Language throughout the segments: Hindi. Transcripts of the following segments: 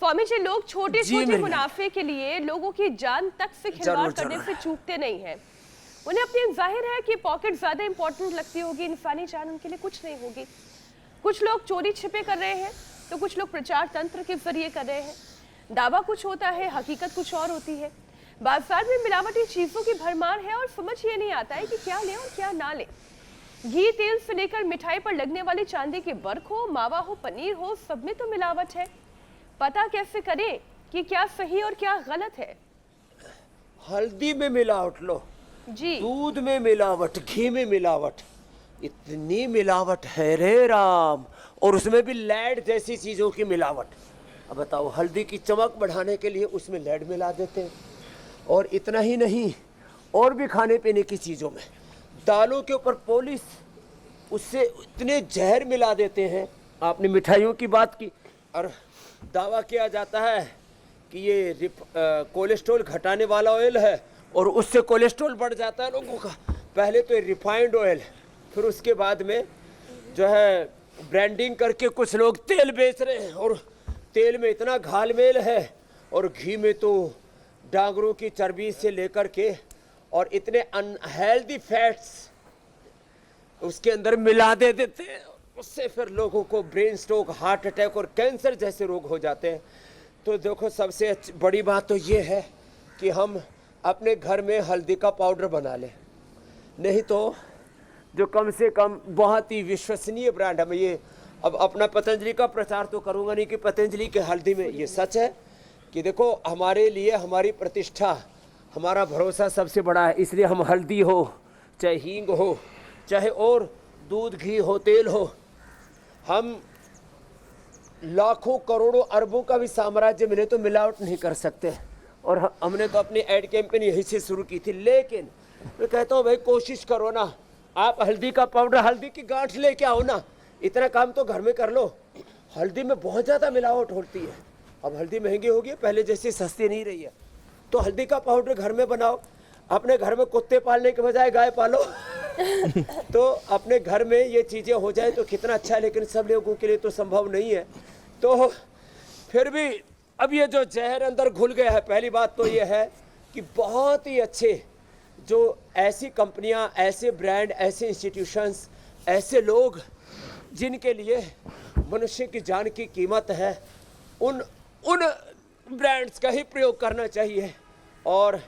स्वामी जी, लोग छोटे छोटे मुनाफे के लिए लोगों की जान तक से खिलवाड़ करने से चूकते नहीं हैं। उन्हें अपनी जाहिर है कि पॉकेट ज्यादा इंपॉर्टेंट लगती होगी, इंसानी जान उनके लिए कुछ नहीं होगी। कुछ लोग चोरी छिपे कर रहे हैं तो कुछ लोग प्रचार तंत्र के जरिए कर रहे हैं। दावा कुछ होता है, हकीकत कुछ और होती है। बाजार में मिलावटी चीजों की भरमार है और समझ ये नहीं आता है कि क्या लें और क्या ना लें। घी तेल से लेकर मिठाई पर लगने वाली चांदी के वर्क हो, मावा हो, पनीर हो, सब में तो मिलावट है। पता कैसे करें कि क्या सही और क्या गलत है? हल्दी में मिलावट लो जी, दूध में मिलावट, घी में मिलावट, इतनी मिलावट है रे राम। और उसमें भी लैड जैसी चीजों की मिलावट। अब बताओ, हल्दी की चमक बढ़ाने के लिए उसमें लैड मिला देते हैं। और इतना ही नहीं, और भी खाने पीने की चीजों में, दालों के ऊपर पॉलिश, उससे इतने जहर मिला देते हैं। आपने मिठाइयों की बात की, और दावा किया जाता है कि ये कोलेस्ट्रॉल घटाने वाला ऑयल है, और उससे कोलेस्ट्रॉल बढ़ जाता है लोगों का। पहले तो रिफाइंड ऑयल, फिर उसके बाद में जो है ब्रांडिंग करके कुछ लोग तेल बेच रहे हैं, और तेल में इतना घालमेल है, और घी में तो डांगरों की चर्बी से लेकर के और इतने अनहेल्दी फैट्स उसके अंदर मिला देते हैं। उससे फिर लोगों को ब्रेन स्ट्रोक, हार्ट अटैक और कैंसर जैसे रोग हो जाते हैं। तो देखो, सबसे बड़ी बात तो ये है कि हम अपने घर में हल्दी का पाउडर बना लें। नहीं तो जो कम से कम बहुत ही विश्वसनीय ब्रांड है, मैं ये अब अपना पतंजलि का प्रचार तो करूँगा नहीं कि पतंजलि के हल्दी में, ये सच है कि देखो, हमारे लिए हमारी प्रतिष्ठा, हमारा भरोसा सबसे बड़ा है। इसलिए हम हल्दी हो, चाहे हींग हो, चाहे और दूध घी हो, तेल हो, हम लाखों करोड़ों अरबों का भी साम्राज्य मिले तो मिलावट नहीं कर सकते। और हमने तो अपनी एड कैंपेन यहीं से शुरू की थी। लेकिन मैं कहता हूँ भाई, कोशिश करो ना, आप हल्दी का पाउडर, हल्दी की गांठ लेके आओ ना, इतना काम तो घर में कर लो। हल्दी में बहुत ज़्यादा मिलावट होती है। अब हल्दी महंगी होगी, पहले जैसी सस्ती नहीं रही है। तो हल्दी का पाउडर घर में बनाओ। अपने घर में कुत्ते पालने के बजाय गाय पालो तो अपने घर में ये चीज़ें हो जाए तो कितना अच्छा है। लेकिन सब लोगों के लिए तो संभव नहीं है। तो फिर भी अब ये जो जहर अंदर घुल गया है, पहली बात तो ये है कि बहुत ही अच्छे जो ऐसी कंपनियां, ऐसे ब्रांड, ऐसे इंस्टीट्यूशंस, ऐसे लोग जिनके लिए मनुष्य की जान की कीमत है, उन ब्रांड्स का ही प्रयोग करना चाहिए। और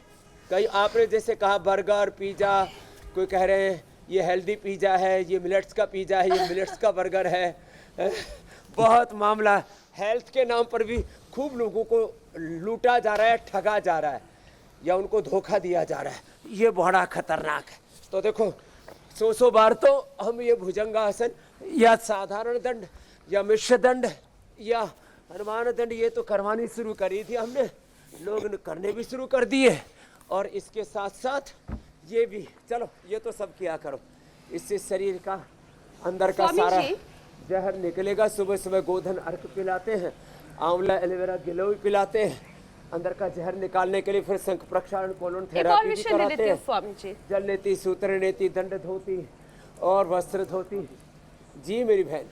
कई आपने जैसे कहा बर्गर, पिज़्ज़ा, कोई कह रहे हैं ये हेल्दी पिज़्ज़ा है, ये मिलेट्स का पिज़्ज़ा है, ये मिलेट्स का बर्गर है। बहुत मामला, हेल्थ के नाम पर भी खूब लोगों को लूटा जा रहा है, ठगा जा रहा है, या उनको धोखा दिया जा रहा है। ये बड़ा खतरनाक है। तो देखो, 100 बार तो हम ये भुजंगासन या साधारण दंड या मिश्र दंड या हनुमान दंड ये तो करवानी शुरू करी थी हमने, लोग करने भी शुरू कर दिए। और इसके साथ साथ ये भी, चलो ये तो सब किया करो, इससे शरीर का अंदर का सारा जहर निकलेगा। सुबह सुबह गोधन अर्क पिलाते हैं, आंवला एलोवेरा गिलोय पिलाते हैं अंदर का जहर निकालने के लिए। फिर शंख प्रक्षालन, कोलन थेरापी भी कराते हैं। जल लेती, सूत्र नेती, दंड धोती और वस्त्र धोती। जी मेरी बहन।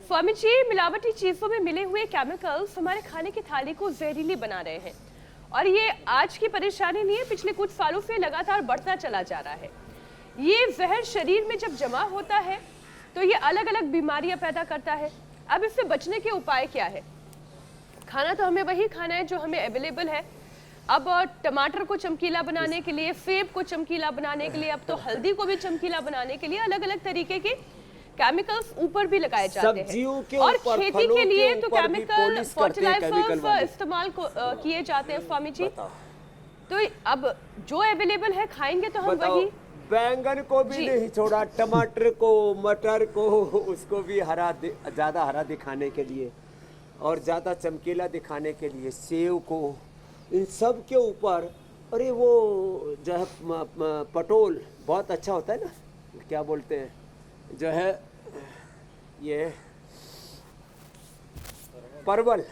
स्वामी जी, मिलावटी चीजों में मिले हुए केमिकल्स हमारे खाने की थाली को जहरीली बना रहे हैं, और ये आज की परेशानी नहीं है, पिछले कुछ सालों से लगातार बढ़ता चला जा रहा है। ये जहर शरीर में जब जमा होता है तो ये अलग अलग बीमारियां पैदा करता है। अब इससे बचने के उपाय क्या है? खाना तो हमें वही खाना है जो हमें अवेलेबल है। अब टमाटर को चमकीला बनाने के लिए, सेब को चमकीला बनाने के लिए, अब तो हल्दी को भी चमकीला बनाने के लिए अलग अलग तरीके के केमिकल्स ऊपर भी लगाए जाते हैं। और खेती के लिए तो केमिकल फर्टिलाइजर्स इस्तेमाल किए जाते हैं स्वामी जी। तो अब जो अवेलेबल है खाएंगे तो हम वही। बैंगन को भी नहीं छोड़ा, टमाटर को, मटर को, उसको भी ज्यादा हरा दिखाने के लिए और ज्यादा चमकीला दिखाने के लिए, सेव को, इन सब के ऊपर। अरे वो जो है पटोल बहुत अच्छा होता है ना, क्या बोलते हैं, जो है ये परवल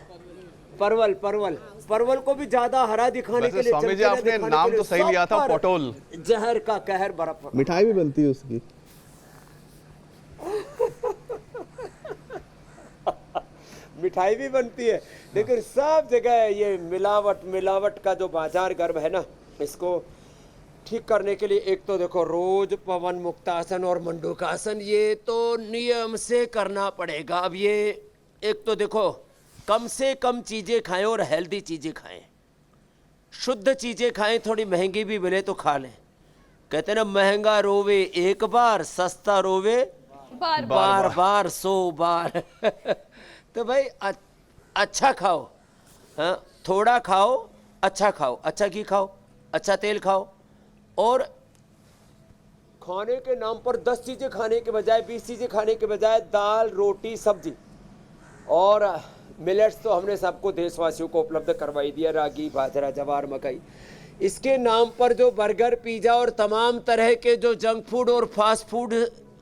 को भी ज्यादा हरा दिखाने के लिए। स्वामी जी, आपने नाम तो सही लिया था, पटोल। जहर का कहर बर्फ, मिठाई भी बनती है उसकी। मिठाई भी बनती है, लेकिन सब जगह ये मिलावट का जो बाजार गर्म है ना, इसको ठीक करने के लिए एक तो देखो रोज पवन मुक्तासन और मंडूकासन ये तो नियम से करना पड़ेगा। अब ये एक तो देखो कम से कम चीजें खाएं और हेल्दी चीजें खाएं, शुद्ध चीजें खाएं, थोड़ी महंगी भी मिले तो खा लें। कहते ना महंगा रोवे एक बार, सस्ता रोवे बार बार बार 100 बार। तो भाई अच्छा खाओ, हाँ थोड़ा खाओ, अच्छा खाओ, अच्छा घी खाओ, अच्छा तेल खाओ, और खाने के नाम पर 10 चीजें खाने के बजाय 20 चीजें खाने के बजाय दाल रोटी सब्जी और मिलेट्स तो हमने सबको देशवासियों को उपलब्ध करवाई दिया, रागी बाजरा जवार मकई। इसके नाम पर जो बर्गर पिज्जा और तमाम तरह के जो जंक फूड और फास्ट फूड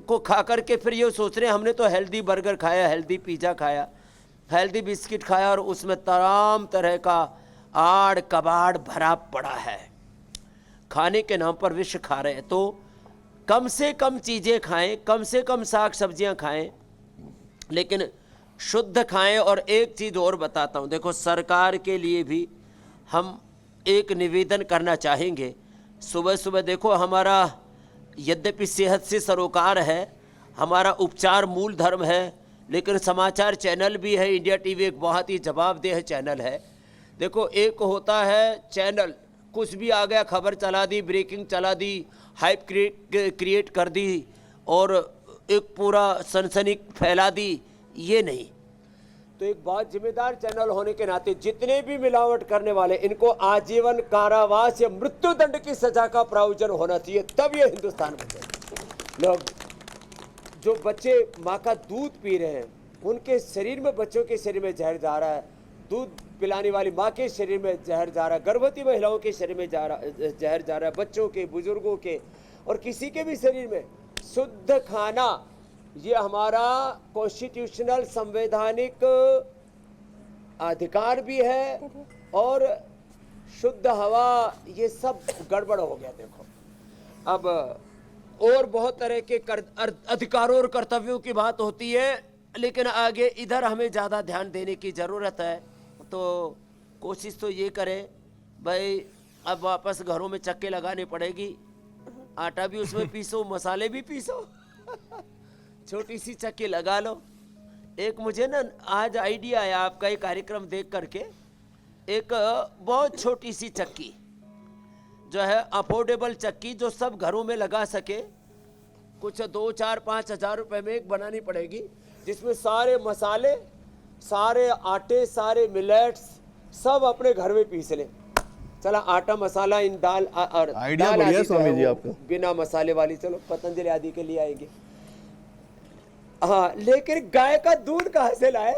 को खा करके फिर ये सोच रहे हैं हमने तो हेल्दी बर्गर खाया, हेल्दी पिज्जा खाया, हेल्दी बिस्किट खाया, और उसमें तमाम तरह का आड़ कबाड़ भरा पड़ा है। खाने के नाम पर विष खा रहे हैं। तो कम से कम चीज़ें खाएं, कम से कम साग सब्जियां खाएं, लेकिन शुद्ध खाएं। और एक चीज़ और बताता हूं, देखो सरकार के लिए भी हम एक निवेदन करना चाहेंगे। सुबह सुबह देखो हमारा यद्यपि सेहत से सरोकार है, हमारा उपचार मूल धर्म है, लेकिन समाचार चैनल भी है। इंडिया टीवी एक बहुत ही जवाबदेह चैनल है। देखो एक होता है चैनल कुछ भी आ गया खबर चला दी, ब्रेकिंग चला दी, हाइप क्रिएट कर दी और एक पूरा सनसनी फैला दी, ये नहीं। तो एक बहुत जिम्मेदार चैनल होने के नाते जितने भी मिलावट करने वाले इनको आजीवन कारावास या मृत्यु दंड की सजा का प्रावधान होना चाहिए, तब ये हिंदुस्तान बचे। लोग जो बच्चे माँ का दूध पी रहे हैं उनके शरीर में, बच्चों के शरीर में जहर जा रहा है, दूध पिलाने वाली माँ के शरीर में जहर जा रहा है, गर्भवती महिलाओं के शरीर में जहर जा रहा है, बच्चों के, बुजुर्गों के और किसी के भी शरीर में। शुद्ध खाना ये हमारा कॉन्स्टिट्यूशनल संवैधानिक अधिकार भी है, और शुद्ध हवा ये सब गड़बड़ हो गया। देखो अब और बहुत तरह के अधिकारों और कर्तव्यों की बात होती है, लेकिन आगे इधर हमें ज़्यादा ध्यान देने की ज़रूरत है। तो कोशिश तो ये करें भाई, अब वापस घरों में चक्के लगाने पड़ेगी, आटा भी उसमें पीसो, मसाले भी पीसो, छोटी सी चक्की लगा लो। एक मुझे ना आज आइडिया आया आपका एक कार्यक्रम देख करके, एक बहुत छोटी सी चक्की जो है अफोर्डेबल चक्की जो सब घरों में लगा सके, कुछ 2, 4, 5 हज़ार रुपए में एक बनानी पड़ेगी, जिसमें सारे मसाले, सारे आटे, सारे मिलेट्स सब अपने घर में पीस लें। चला आटा मसाला इन दाल और आइडिया दाल बढ़िया आदि स्वामी जी आपका। बिना मसाले वाली, चलो पतंजलि आदि के लिए आएंगे। हाँ, लेकिन गाय का दूध कहाँ से लाए?